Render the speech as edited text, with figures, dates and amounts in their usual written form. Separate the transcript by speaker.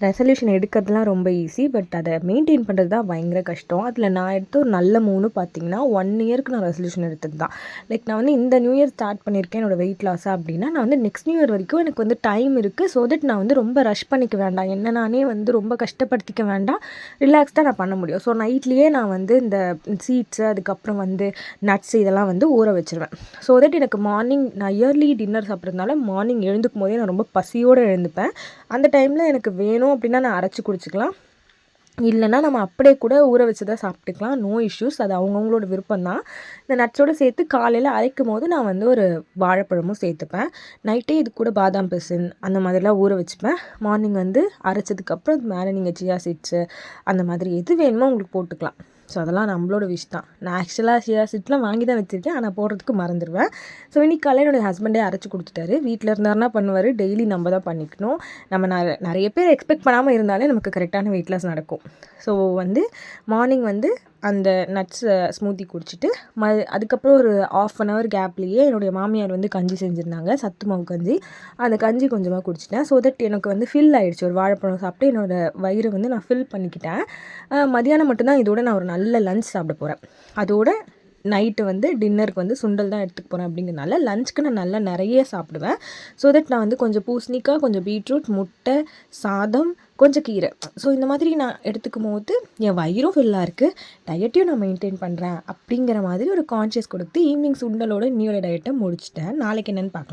Speaker 1: Resolution எடுக்கிறதுலாம் ரொம்ப easy. But அதை maintain பண்ணுறது தான் பயங்கர கஷ்டம். அதில் நான் எடுத்த ஒரு நல்ல மூவ்னு பார்த்தீங்கன்னா 1 இயருக்கு நான் ரெசல்யூஷன் எடுத்தது தான். லைக் நான் வந்து இந்த நியூ இயர் ஸ்டார்ட் பண்ணியிருக்கேன் என்னோடய வெயிட் லாஸை அப்படின்னா, நான் வந்து நெக்ஸ்ட் நியூ இயர் வரைக்கும் எனக்கு வந்து டைம் இருக்குது. ஸோ தட் நான் வந்து ரொம்ப ரஷ் பண்ணிக்க வேண்டாம், என்ன நானே வந்து ரொம்ப கஷ்டப்படுத்திக்க வேண்டாம், ரிலாக்ஸ்டாக நான் பண்ண முடியும். ஸோ நைட்லேயே நான் வந்து இந்த சீட்ஸு அதுக்கப்புறம் வந்து நட்ஸ் இதெல்லாம் வந்து ஊற வச்சுருவேன். ஸோ தட் எனக்கு மார்னிங் நான் இயர்லி டின்னர் சாப்பிட்றதுனால மார்னிங் எழுந்துக்கும் போதே நான் ரொம்ப பசியோடு எழுந்துப்பேன். அந்த டைமில் எனக்கு வேணும் அப்படின்னா நான் அரைச்சி குடிச்சிக்கலாம், இல்லைன்னா நம்ம அப்படியே கூட ஊற வச்சு தான் சாப்பிட்டுக்கலாம். No issues. அது அவங்கவுங்களோட விருப்பம் தான். இந்த நட்ஸோடு சேர்த்து காலையில் அரைக்கும் போது நான் வந்து ஒரு வாழைப்பழமும் சேர்த்துப்பேன். நைட்டே இது கூட பாதாம் பிசின் அந்த மாதிரிலாம் ஊற வச்சுப்பேன். மார்னிங் வந்து அரைச்சதுக்கப்புறம் அது மேலே நீங்கள் சியா சீட்ஸு அந்த மாதிரி எது வேணுமோ உங்களுக்கு போட்டுக்கலாம். ஸோ அதெல்லாம் நம்மளோட விஷ் தான். நான் ஆக்சுவலாக சியா சீட்ஸ்லாம் வாங்கி தான் வச்சுருக்கேன், ஆனால் போடுறதுக்கு மறந்துடுவேன். ஸோ இன்னைக்கு காலையில் என்னோடய ஹஸ்பண்டே அரைச்சி கொடுத்துட்டாரு. வீட்டில் இருந்தாருன்னா பண்ணுவார், டெய்லி நம்ம தான் பண்ணிக்கணும். நம்ம நிறைய பேர் எக்ஸ்பெக்ட் பண்ணாமல் இருந்தாலே நமக்கு கரெக்டான வெயிட் லாஸ் நடக்கும். ஸோ வந்து மார்னிங் வந்து அந்த நட்ஸ் ஸ்மூத்தி குடிச்சிட்டு அதுக்கப்புறம் ஒரு 1/2 hour கேப்லேயே என்னுடைய மாமியார் வந்து கஞ்சி செஞ்சுருந்தாங்க, சத்து மாவு கஞ்சி. அந்த கஞ்சி கொஞ்சமாக குடிச்சிட்டேன். ஸோ தட் எனக்கு வந்து ஃபில் ஆகிடுச்சு. ஒரு வாழைப்பழம் சாப்பிட்டு என்னோடய வயிறை வந்து நான் ஃபில் பண்ணிக்கிட்டேன். மதியானம் மட்டும்தான் இதோட நான் ஒரு நல்ல லஞ்ச் சாப்பிட போகிறேன். அதோட நைட்டு வந்து டின்னருக்கு வந்து சுண்டல் தான் எடுத்துக்க போகிறேன். அப்படிங்கிறனால லஞ்சுக்கு நான் நல்லா நிறைய சாப்பிடுவேன். ஸோ தட் நான் வந்து கொஞ்சம் பூசணிக்காய், கொஞ்சம் பீட்ரூட், முட்டை, சாதம், கொஞ்சம் கீரை, ஸோ இந்த மாதிரி நான் எடுத்துக்கும் போது என் வயிறும் ஃபில்லாக இருக்குது, டயட்டையும் நான் மெயின்டைன் பண்ணுறேன் அப்படிங்கிற மாதிரி ஒரு கான்ஷியஸ் கொடுத்து ஈவினிங் சுண்டலோட இன்னையோட டயட்டை முடிச்சிட்டேன். நாளைக்கு என்னென்னு பார்க்கலாம்.